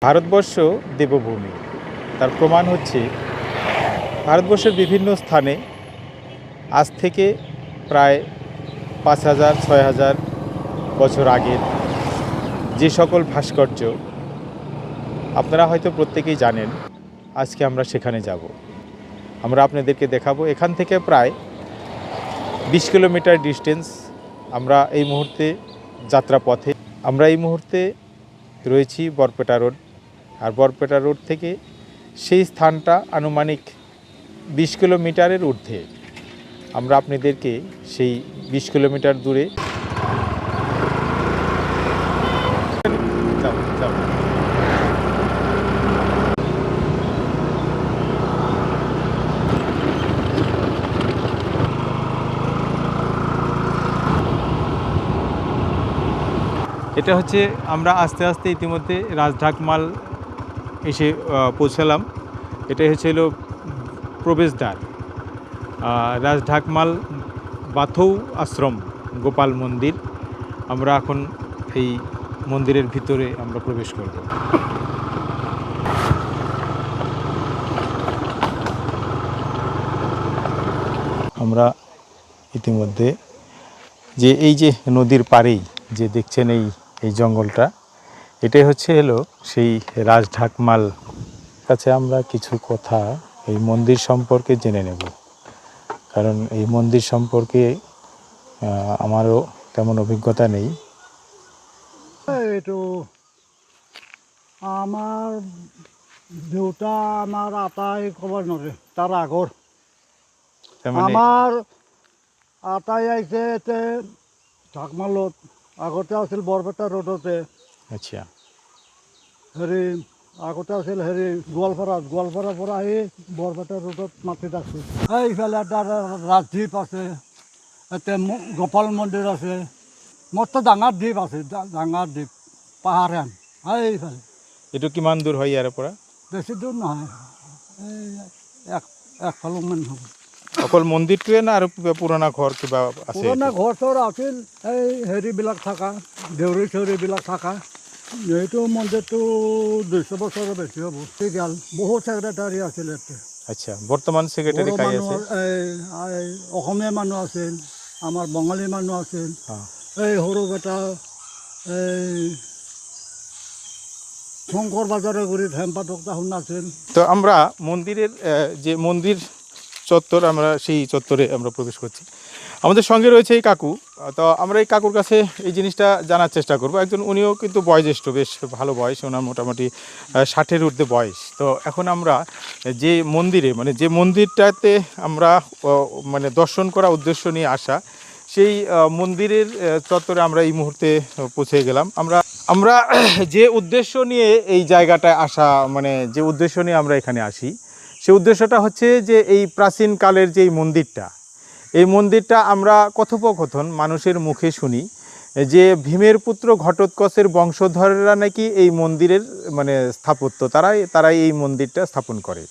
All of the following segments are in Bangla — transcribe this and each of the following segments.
ভারতবর্ষ দেবভূমি। তার প্রমাণ হচ্ছে ভারতবর্ষের বিভিন্ন স্থানে আজ থেকে প্রায় ৫,০০০-৬,০০০ বছর আগের যে সকল ভাস্কর্য আপনারা হয়তো প্রত্যেকেই জানেন। আজকে আমরা সেখানে যাব। আমরা আপনাদেরকে দেখাবো। এখান থেকে প্রায় ২০ কিলোমিটার ডিস্টেন্স আমরা এই মুহূর্তে যাত্রাপথে। আমরা এই মুহূর্তে রয়েছি বরপেটা রোড। আর বরপেটা রোড থেকে সেই স্থানটা আনুমানিক ২০ কিলোমিটারের ঊর্ধ্বে। আমরা আপনাদেরকে সেই ২০ কিলোমিটার দূরে এটা হচ্ছে আমরা আস্তে আস্তে ইতিমধ্যে রাজঢাকমাল এসে পৌঁছালাম। এটাই হচ্ছে হলো প্রবেশদ্বার রাজঢাকমাল বাথৌ আশ্রম গোপাল মন্দির। আমরা এখন এই মন্দিরের ভিতরে আমরা প্রবেশ করব। আমরা ইতিমধ্যে যে এই যে নদীর পাড়েই যে দেখছেন এই জঙ্গলটা, এটাই হচ্ছে হলো সেই রাজঢাকমাল। কাছে আমরা কিছু কথা এই মন্দির সম্পর্কে জেনে নেব, কারণ এই মন্দির সম্পর্কে আমারও তেমন অভিজ্ঞতা নেই। এইটো আমাৰ দেউতা আমাৰ আটাই ক'ব নোৱাৰে তাৰ আগৰ আমাৰ আটাই আহিছে ইয়াতে ঢাকমালত। আগতে আছিল বৰপেটা ৰোডতে। আচ্ছা, হেৰি আগতে আছিল হেৰি গোৱালপাৰাৰ পৰা আহি বৰপেটা ৰোডত মাটিত আছে। এইফালে এটা ৰাজদ্বীপ আছে, ইয়াতে গোপাল মন্দিৰ আছে, মস্ত ডাঙৰ দ্বীপ আছে, ডাঙৰ দ্বীপ পাহাৰীয়া এইফালে। এইটো কিমান দূৰ হয় ইয়াৰ পৰা? বেছি দূৰ নহয়, এই একফালমান হ'ব। অকল মন্দিৰটোৱে না আৰু পুৰণা ঘৰ কিবা আছে? পুৰণা ঘৰ চৰ আছিল, এই হেৰিবিলাক থকা দেউৰী চৌৰীবিলাক থকা। এইটো মন্দিৰটো ২০০ বছৰৰ বেছি হ'ব। গ'ল বহুত ছেক্ৰেটাৰী আছিল ইয়াতে। আচ্ছা, বৰ্তমান ছেক্ৰেটাৰী কাই আছে? এই অসমীয়া মানুহ আছিল, আমাৰ বঙালী মানুহ আছিল, এই সৰু বেটা এই শংকৰ বাজারে গুড়ি হেম্পাটক তখন আছেন। তো আমরা মন্দিরের যে মন্দির চত্বর, আমরা সেই চত্বরে আমরা প্রবেশ করছি। আমাদের সঙ্গে রয়েছে এই কাকু। তো আমরা এই কাকুর কাছে এই জিনিসটা জানার চেষ্টা করব। একজন উনিও কিন্তু বয়োজ্যেষ্ঠ, বেশ ভালো বয়স, ওনার মোটামুটি ৬০-এর ঊর্ধ্বে বয়স। তো এখন আমরা যে মন্দিরে মানে যে মন্দিরটাতে আমরা মানে দর্শন করা উদ্দেশ্য নিয়ে আসা, সেই মন্দিরের চত্বরে আমরা এই মুহূর্তে পৌঁছে গেলাম। আমরা যে উদ্দেশ্য নিয়ে এই জায়গাটায় আসা, মানে যে উদ্দেশ্য নিয়ে আমরা এখানে আসি, সেই উদ্দেশ্যটা হচ্ছে যে এই প্রাচীনকালের যে এই মন্দিরটা আমরা কথোপকথন মানুষের মুখে শুনি যে ভীমের পুত্র ঘটোৎকচের বংশধররা নাকি এই মন্দিরের মানে স্থাপত্য, তারাই এই মন্দিরটা স্থাপন করে।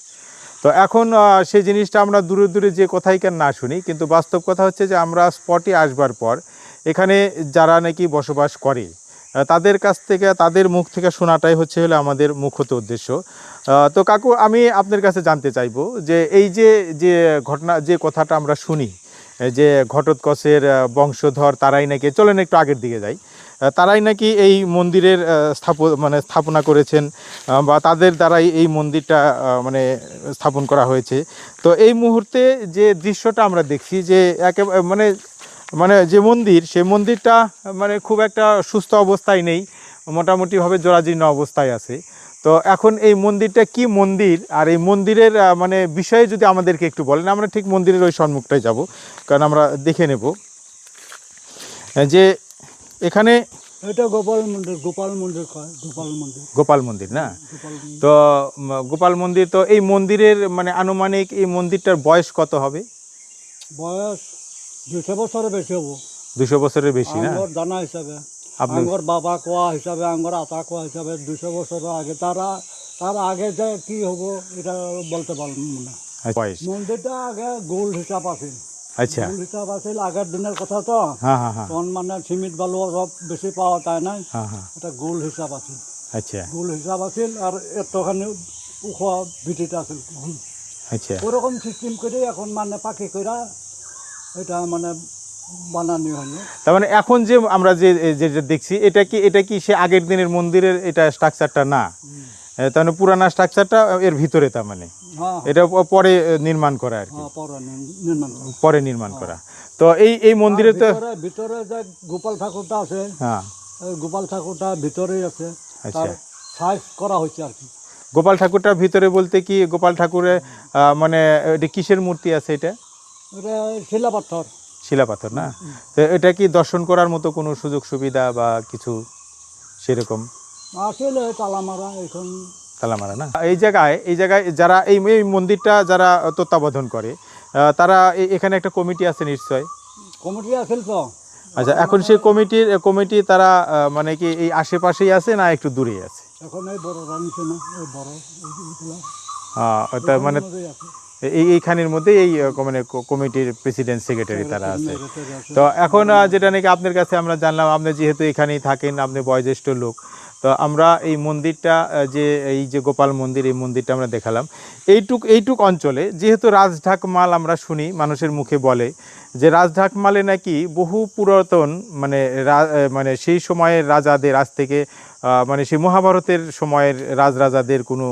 তো এখন সেই জিনিসটা আমরা দূরে দূরে যে কথাই কেন না শুনি, কিন্তু বাস্তব কথা হচ্ছে যে আমরা স্পটে আসবার পর এখানে যারা নাকি বসবাস করে তাদের কাছ থেকে, তাদের মুখ থেকে শোনাটাই হচ্ছে হলো আমাদের মুখ্যত উদ্দেশ্য। তো কাকু, আমি আপনার কাছে জানতে চাইবো যে এই যে ঘটনা, যে কথাটা আমরা শুনি যে ঘটোৎকচের বংশধর তারাই নাকি, চলেন একটু আগের দিকে যাই, তারাই নাকি এই মন্দিরের স্থাপনা করেছেন বা তাদের দ্বারাই এই মন্দিরটা মানে স্থাপন করা হয়েছে। তো এই মুহূর্তে যে দৃশ্যটা আমরা দেখছি যে একেবারে মানে যে মন্দির, সেই মন্দিরটা মানে খুব একটা সুস্থ অবস্থায় নেই, মোটামুটিভাবে জরাজীর্ণ অবস্থায় আছে। তো এখন এই মন্দিরটা কি মন্দির, আর এই মন্দিরের মানে বিষয়ে যদি আমাদেরকে একটু বলেন, আমরা ঠিক মন্দিরের ওই সম্মুখটাই যাব, কারণ আমরা দেখে নেব যে এখানে এটা গোপাল মন্দির গোপাল মন্দির না? তো গোপাল মন্দির, তো এই মন্দিরের মানে আনুমানিক এই মন্দিরটার বয়স কত হবে? বয়স ২০০ বছরের বেশি হবো। ২০০ বছরের বেশি না? জানা হিসাবে, আমার বাবা কোয়া হিসাবে, আমার আতা কোয়া হিসাবে ২০০ বছরের আগে। তার আগে যে কি হবো এটা বলতে পারলাম না। মন্দিরটা আগে গোল হিসাব আছে। আচ্ছা, গোল হিসাব আছিল আগের দিনের কথা তো। তখন মানে সিমেন্ট বালু সব বেশি পাওয়া যায় না, এটা গোল হিসাব আছে। আচ্ছা গোল হিসাব আছিল আর এতখানি উখ ভিটিটা আছিল আচ্ছা ওরকম সিস্টেম করে এখন মানে পাখি কইরা এটা মানে বানানো হয়নি। তার মানে এখন যে আমরা যেটা দেখছি এটা কি সে আগের দিনের মন্দিরের এটা স্ট্রাকচারটা না, তার মানে পুরানা স্ট্রাকচারটা এর ভিতরে, তার মানে হ্যাঁ এটা পরে নির্মাণ করা আর কি, হ্যাঁ পরে নির্মাণ করা। পরে নির্মাণ করা। তো এই মন্দিরে তো ভিতরে যে গোপাল ঠাকুরটা আছে, হ্যাঁ এই গোপাল ঠাকুরটা ভিতরেই আছে, আচ্ছা। তার সাইজ করা হয়েছে আর কি। গোপাল ঠাকুরটার ভিতরে বলতে কি গোপাল ঠাকুরের মানে এটা কিসের মূর্তি আছে? এটা এটা শিলাপাথর। শিলাপাথর না? তো এটা কি দর্শন করার মতো কোনো সুযোগ সুবিধা বা কিছু সেরকম? আসলে তালামারা এখন তালামারা না? এই জায়গায় যারা এই মন্দিরটা যারা তত্ত্বাবধান করে তারা এখানে একটা কমিটি আছে নিশ্চয়? কমিটি আছিল তো। আচ্ছা, এখন সেই কমিটি তারা মানে কি এই আশেপাশেই আছে না একটু দূরেই আছে? এখন এই বড় রানিছে না, এই বড় এইগুলা তার মানে মধ্যেই আছে। এইখানের মধ্যে এই মানে কমিটির প্রেসিডেন্ট সেক্রেটারি তারা আছে। তো এখন যেটা নাকি আপনার কাছে আমরা জানলাম, আপনি যেহেতু এখানেই থাকেন, আপনি বয়োজ্যেষ্ঠ লোক, তো আমরা এই মন্দিরটা এই যে গোপাল মন্দির, এই মন্দিরটা আমরা দেখালাম। এইটুক অঞ্চলে যেহেতু রাজঢাকমাল আমরা শুনি, মানুষের মুখে বলে যে রাজঢাকমালে নাকি বহু পুরাতন মানে সেই সময়ের রাজাদের, আজ থেকে মানে সেই মহাভারতের সময়ের রাজরাজাদের কোনো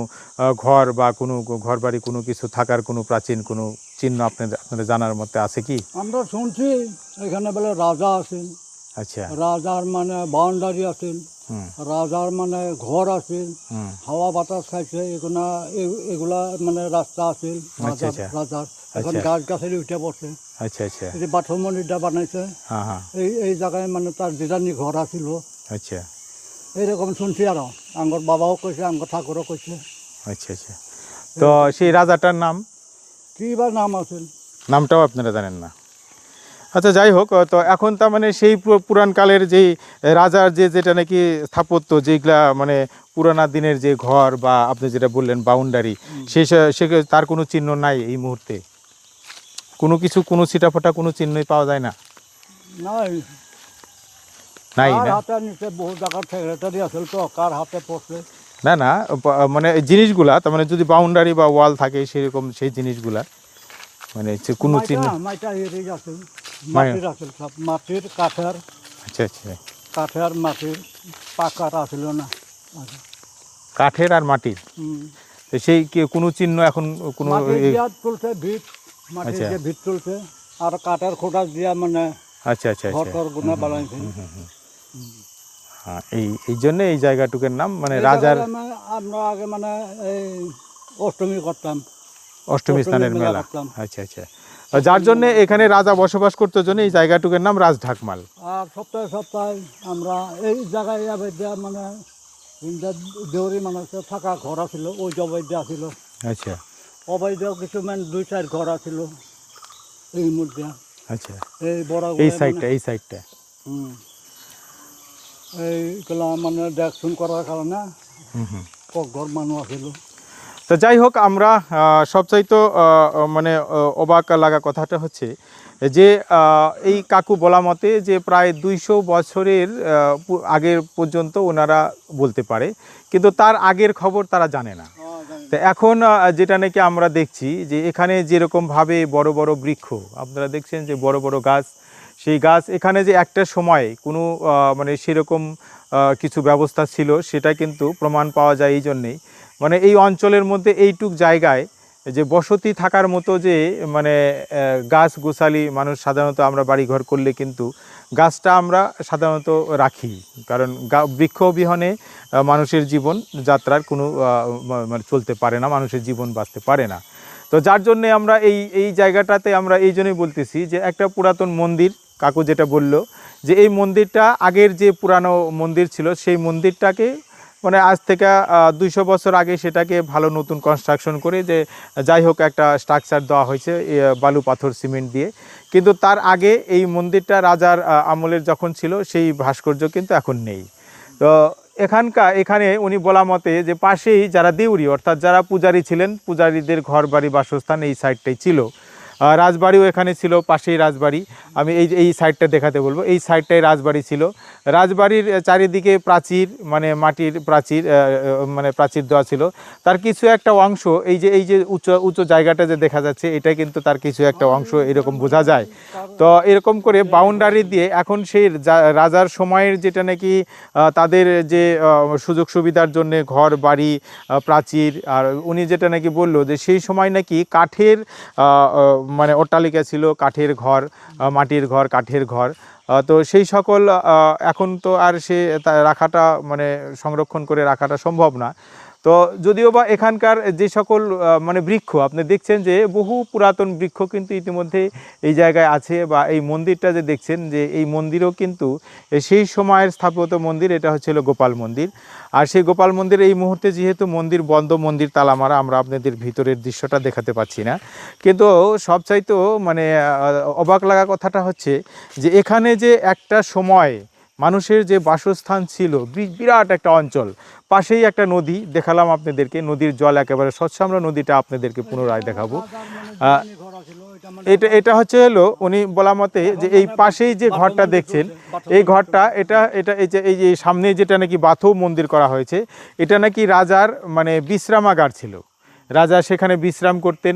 ঘর বা কোনো ঘর বাড়ি কোনো কিছু থাকার কোনো প্রাচীন কোনো চিহ্ন আপনাদের জানার মধ্যে আছে কি? আমরা শুনছি এখানে বলে রাজা আছেন, আচ্ছা রাজার মানে বাউন্ডারি আছেন, হুম রাজার মানে ঘর আছেন, হুম হাওয়া বাতাস খাইছে, এগুলা মানে রাস্তা আছে আচ্ছা, আচ্ছা। রাজার। এখন আচ্ছা। গাছ গাছের উঠে পড়ছে, আচ্ছা আচ্ছা এই যে বাথরুম মন্দিরটা বানাইছে, হ্যাঁ হ্যাঁ এই জায়গায় মানে তার দিদানি ঘর আছিল, আচ্ছা এইরকম শুনছি। আর আঙ্গর বাবাও কইছে, আঙ্গর ঠাকুরও কইছে। আচ্ছা আচ্ছা। তো সেই রাজাটার নাম, কি বা নাম আছে নামটাও আপনারা জানেন না? আচ্ছা, যাই হোক। তো এখন তার মানে সেই পুরাণকালের যেই রাজার যেটা নাকি স্থাপত্য, যেগুলা মানে পুরানা দিনের যে ঘর বা আপনি যেটা বললেন বাউন্ডারি, সে তার কোনো চিহ্ন নাই এই মুহূর্তে? কোনো ছিটাফোটা কোনো চিহ্নই পাওয়া যায় না? নাই। নাই কার না? হাতে নিচে বহু জায়গার সেক্রেটারি আছিল তো, কার হাতে পড়ছে। না মানে এই জিনিসগুলা তার মানে যদি বাউন্ডারি বা ওয়াল থাকে সেরকম, সেই জিনিসগুলা মানে কোনো চিহ্ন? মাইটা এরিজ আছে, মাটির আছে সব, মাটির কাঠের। আচ্ছা আচ্ছা, কাঠের মাটির, পাকার আছিল না। কাঠের আর মাটির। তো সেই কোনো চিহ্ন এখন কোনো? মাটির দিয়া তুলছে ভিত, মাটির আচ্ছা। দিয়ে ভিত তুলছে, আর কাঠের খোটা দিয়া মানে আচ্ছা আচ্ছা ঘর আচ্ছা, টর গুনা বানাইছে। হ্যাঁ, এই জন্য এই জায়গাটুকুর নাম মানে এই রাজার জায়গায় আমরা আগে মানে এই অষ্টমী করতাম, অষ্টমী স্নানের মেলা মেলা। করতাম। আচ্ছা আচ্ছা। যার জন্য এখানে রাজা বসবাস করতে জন্য এই জায়গাটুকুর নাম রাজঢাকমাল। আর সপ্তাহে সপ্তাহে আমরা এই জায়গায় মানে দেউরি মানুষের থাকা ঘর আছিল, ওই জবাইদে আছিল, আচ্ছা অবৈধেও কিছু মানে 2-4 ঘর আছিল এই মধ্যে। আচ্ছা, এই বড় এই সাইডটা এইগুলা মানে দেখশুন করার কারণে ঘর মানুষ আছিল। তো যাই হোক, আমরা সবচাইতে মানে অবাক লাগা কথাটা হচ্ছে যে এই কাকু বলা মতে যে প্রায় 200 বছরের আগের পর্যন্ত ওনারা বলতে পারে, কিন্তু তার আগের খবর তারা জানে না। তো এখন যেটা নাকি আমরা দেখছি যে এখানে যেরকমভাবে বড় বড় বৃক্ষ আপনারা দেখছেন, যে বড় বড় গাছ, সেই গাছ এখানে যে একটা সময় কোনো মানে সেরকম কিছু ব্যবস্থা ছিল সেটা কিন্তু প্রমাণ পাওয়া যায় এই জন্যেই, মানে এই অঞ্চলের মধ্যে এইটুক জায়গায় যে বসতি থাকার মতো যে মানে গাছ গোছালি মানুষ সাধারণত আমরা বাড়িঘর করলে কিন্তু গাছটা আমরা সাধারণত রাখি, কারণ বৃক্ষ বিহনে মানুষের জীবন যাত্রার কোনো মানে চলতে পারে না, মানুষের জীবন বাঁচতে পারে না। তো যার জন্যে আমরা এই জায়গাটাতে আমরা এই জন্যই বলতেছি যে একটা পুরাতন মন্দির, কাকু যেটা বলল যে এই মন্দিরটা আগের যে পুরানো মন্দির ছিল সেই মন্দিরটাকে মানে আজ থেকে 200 বছর আগে সেটাকে ভালো নতুন কনস্ট্রাকশন করে যে যাই হোক একটা স্ট্রাকচার দেওয়া হয়েছে বালু পাথর সিমেন্ট দিয়ে, কিন্তু তার আগে এই মন্দিরটা রাজার আমলের যখন ছিল সেই ভাস্কর্য কিন্তু এখন নেই। তো এখানে উনি বলা মতে যে পাশেই যারা দেউরি অর্থাৎ যারা পূজারী ছিলেন, পূজারীদের ঘর বাড়ি বাসস্থান এই সাইডটাই ছিল। রাজবাড়িও এখানে ছিল, পাশেই রাজবাড়ি। আমি এই সাইডটা দেখাতে বলবো, এই সাইডটাই রাজবাড়ি ছিল। রাজবাড়ির চারিদিকে প্রাচীর, মানে মাটির প্রাচীর, মানে প্রাচীর দেওয়া ছিল। তার কিছু একটা অংশ, এই যে উঁচু উঁচু জায়গাটা যে দেখা যাচ্ছে, এটা কিন্তু তার কিছু একটা অংশ এরকম বোঝা যায়। তো এরকম করে বাউন্ডারি দিয়ে এখন সেই রাজার সময়ের যেটা নাকি তাদের যে সুযোগ সুবিধার জন্য ঘর বাড়ি, প্রাচীর, আর উনি যেটা নাকি বললো যে সেই সময় নাকি কাঠের মানে অট্টালিকা ছিল, কাঠের ঘর, মাটির ঘর, কাঠের ঘর। তো সেই সকল এখন তো আর সে রাখাটা, মানে সংরক্ষণ করে রাখাটা সম্ভব না। তো যদিও বা এখানকার যে সকল মানে বৃক্ষ আপনি দেখছেন, যে বহু পুরাতন বৃক্ষ কিন্তু ইতিমধ্যে এই জায়গায় আছে, বা এই মন্দিরটা যে দেখছেন, যে এই মন্দিরও কিন্তু সেই সময়ের স্থাপিত মন্দির। এটা হচ্ছিল গোপাল মন্দির। আর সেই গোপাল মন্দির এই মুহূর্তে যেহেতু মন্দির বন্ধ, মন্দির তালা মারা, আমরা আপনাদের ভিতরের দৃশ্যটা দেখাতে পাচ্ছি না। কিন্তু সবচাইতে মানে অবাক লাগা কথাটা হচ্ছে যে এখানে যে একটা সময় মানুষের যে বাসস্থান ছিল, বিরাট একটা অঞ্চল, পাশেই একটা নদী দেখালাম আপনাদেরকে, নদীর জল একেবারে স্বচ্ছ। আমরা নদীটা আপনাদেরকে পুনরায় দেখাবো। এটা হচ্ছে হলো উনি বলা মতে যে এই পাশেই যে ঘরটা দেখছেন, এই ঘরটা এই যে সামনে যেটা নাকি বাথৌ মন্দির করা হয়েছে, এটা নাকি রাজার মানে বিশ্রামাগার ছিল। রাজা সেখানে বিশ্রাম করতেন।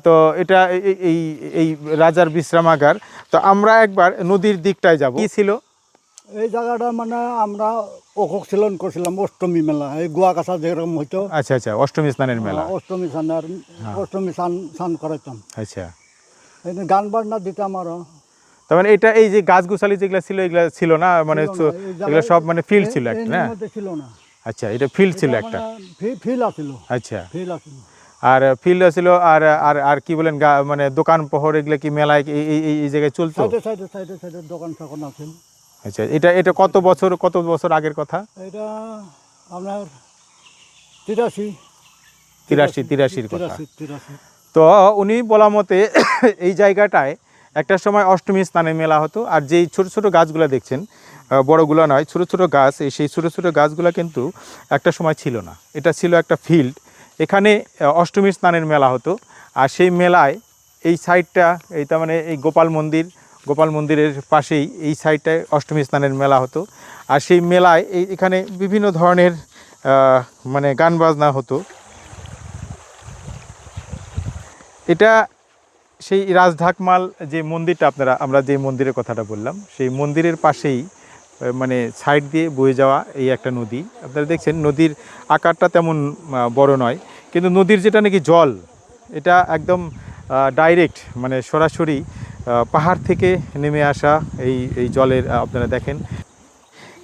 তো এটা এই রাজার বিশ্রামাগার। তো আমরা একবার নদীর দিকটায় যাব। কি ছিল এই জায়গাটা মানে আমরা অকোকশিলন করছিলাম অষ্টমী মেলা, এই গোয়া কাছা যেরকম হইতো। আচ্ছা আচ্ছা, অষ্টমী স্নানের মেলা। অষ্টমী স্নানের, অষ্টমী স্নান করাইতাম। আচ্ছা, এই গান বাজনা দিতাম আরো। তার মানে এটা এই যে গাছ গোছালি যেগুলো ছিল, এগুলো ছিল না, মানে এগুলো সব মানে ফিল্ড ছিল একটা, না? ছিল না। আচ্ছা, এটা ফিল্ড ছিল একটা। ফিল আছিল। আচ্ছা, ফিল আছিল। আর ফিল্ড ছিল, আর আর আর কি বলেন, মানে দোকান পহর এগুলো কি মেলায় এই জায়গায় চলতো? সাইডে সাইডে সাইডে সাইডে দোকান টোকান আছিল। আচ্ছা, এটা কত বছর আগের কথা? এটা আপনার 83 83-83-83-র কথা। 83। তো উনি বলা মতে এই জায়গাটায় একটা সময় অষ্টমী স্নানের মেলা হতো। আর যেই ছোট ছোট গাছগুলো দেখছেন, বড়গুলো নয়, ছোট ছোট গাছ, সেই ছোট ছোট গাছগুলো কিন্তু একটা সময় ছিল না, এটা ছিল একটা ফিল্ড। এখানে অষ্টমী স্নানের মেলা হতো। আর সেই মেলায় এই সাইডটা, এইটা মানে এই গোপাল মন্দিরের পাশেই এই সাইডটায় অষ্টমী স্নানের মেলা হতো। আর সেই মেলায় এখানে বিভিন্ন ধরনের মানে গান বাজনা হতো। এটা সেই রাজঢাকমাল যে মন্দিরটা, আমরা যে মন্দিরের কথাটা বললাম, সেই মন্দিরের পাশেই মানে সাইড দিয়ে বয়ে যাওয়া এই একটা নদী। আপনারা দেখছেন নদীর আকারটা তেমন বড় নয়, কিন্তু নদীর যেটা নাকি জল, এটা একদম ডাইরেক্ট, মানে সরাসরি পাহাড় থেকে নেমে আসা এই জলের, আপনারা দেখেন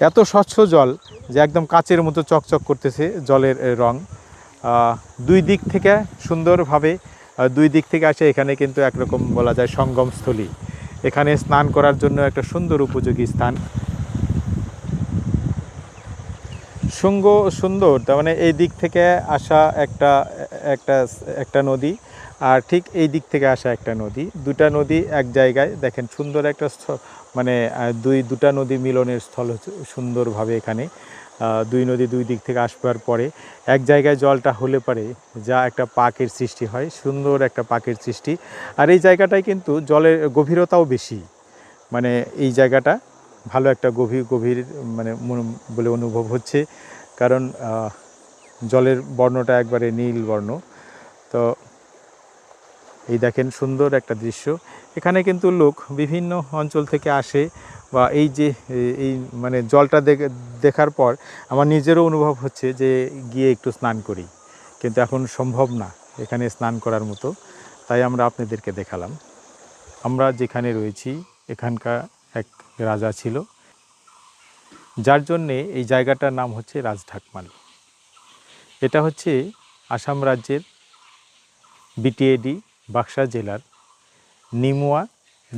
এত স্বচ্ছ জল যে একদম কাচের মতো চকচক করতেছে জলের রং। দুই দিক থেকে সুন্দরভাবে, দুই দিক থেকে আসে এখানে কিন্তু একরকম বলা যায় সঙ্গমস্থলী। এখানে স্নান করার জন্য একটা সুন্দর উপযোগী স্থান। সুন্দর, তার মানে এই দিক থেকে আসা একটা নদী, আর ঠিক এই দিক থেকে আসা একটা নদী, দুটা নদী এক জায়গায় দেখেন, সুন্দর একটা মানে দুটা নদী মিলনের স্থল হচ্ছে সুন্দরভাবে এখানে। দুই নদী দুই দিক থেকে আসবার পরে এক জায়গায় জলটা হলে পারে যা একটা পাকের সৃষ্টি হয়, সুন্দর একটা পাকের সৃষ্টি। আর এই জায়গাটায় কিন্তু জলের গভীরতাও বেশি, মানে এই জায়গাটা ভালো একটা গভীর মানে বলে অনুভব হচ্ছে, কারণ জলের বর্ণটা একবারে নীল বর্ণ। তো এই দেখেন সুন্দর একটা দৃশ্য। এখানে কিন্তু লোক বিভিন্ন অঞ্চল থেকে আসে, বা এই যে এই মানে জলটা দেখার পর আমার নিজেরও অনুভব হচ্ছে যে গিয়ে একটু স্নান করি, কিন্তু এখন সম্ভব না এখানে স্নান করার মতো, তাই আমরা আপনাদেরকে দেখালাম। আমরা যেখানে রয়েছি এখানকার এক রাজা ছিল, যার জন্যে এই জায়গাটার নাম হচ্ছে রাজঢাকমাল। এটা হচ্ছে আসাম রাজ্যের বিটিএডি বাক্সা জেলার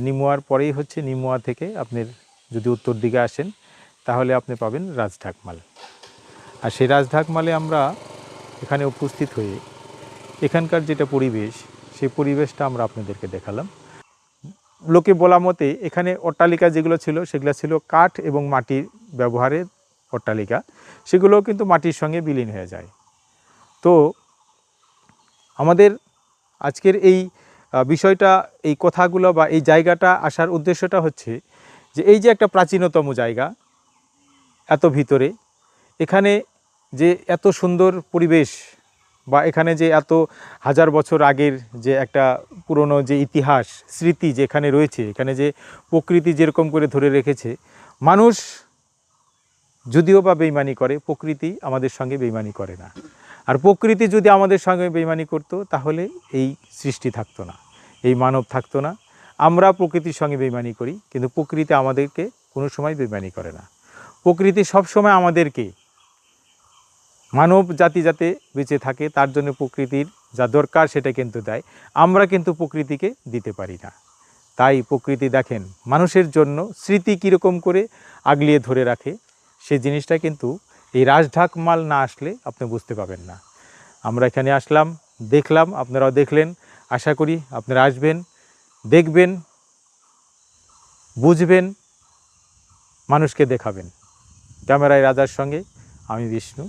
নিমুয়ার পরেই হচ্ছে, নিমুয়া থেকে আপনি যদি উত্তর দিকে আসেন তাহলে আপনি পাবেন রাজঢাকমাল। আর সেই রাজঢাকমালে আমরা এখানে উপস্থিত হয়ে এখানকার যেটা পরিবেশ, সেই পরিবেশটা আমরা আপনাদেরকে দেখালাম। লোকে বলা মতে এখানে অট্টালিকা যেগুলো ছিল সেগুলো ছিল কাঠ এবং মাটির ব্যবহারের অট্টালিকা, সেগুলো কিন্তু মাটির সঙ্গে বিলীন হয়ে যায়। তো আমাদের আজকের এই বিষয়টা, এই কথাগুলো বা এই জায়গাটা আসার উদ্দেশ্যটা হচ্ছে যে এই যে একটা প্রাচীনতম জায়গা, এত ভিতরে, এখানে যে এত সুন্দর পরিবেশ বা এখানে যে এত হাজার বছর আগের যে একটা পুরনো যে ইতিহাস স্মৃতি যে এখানে রয়েছে, এখানে যে প্রকৃতি যেরকম করে ধরে রেখেছে, মানুষ যদিও বা বেইমানি করে, প্রকৃতি আমাদের সঙ্গে বেইমানি করে না। আর প্রকৃতি যদি আমাদের সঙ্গে বেইমানি করতো তাহলে এই সৃষ্টি থাকতো না, এই মানব থাকতো না। আমরা প্রকৃতির সঙ্গে বেইমানি করি, কিন্তু প্রকৃতি আমাদেরকে কোনো সময় বেইমানি করে না। প্রকৃতি সবসময় আমাদেরকে, মানব জাতি যাতে বেঁচে থাকে তার জন্য প্রকৃতির যা দরকার সেটা কিন্তু দেয়, আমরা কিন্তু প্রকৃতিকে দিতে পারি না। তাই প্রকৃতি দেখেন মানুষের জন্য স্মৃতি কীরকম করে আগলিয়ে ধরে রাখে, সেই জিনিসটা কিন্তু এই রাজঢাক মাল না আসলে আপনি বুঝতে পাবেন না। আমরা এখানে আসলাম, দেখলাম, আপনারাও দেখলেন। আশা করি আপনারা আসবেন, দেখবেন, বুঝবেন, মানুষকে দেখাবেন। ক্যামেরায় রাজার সঙ্গে আমি বিষ্ণু।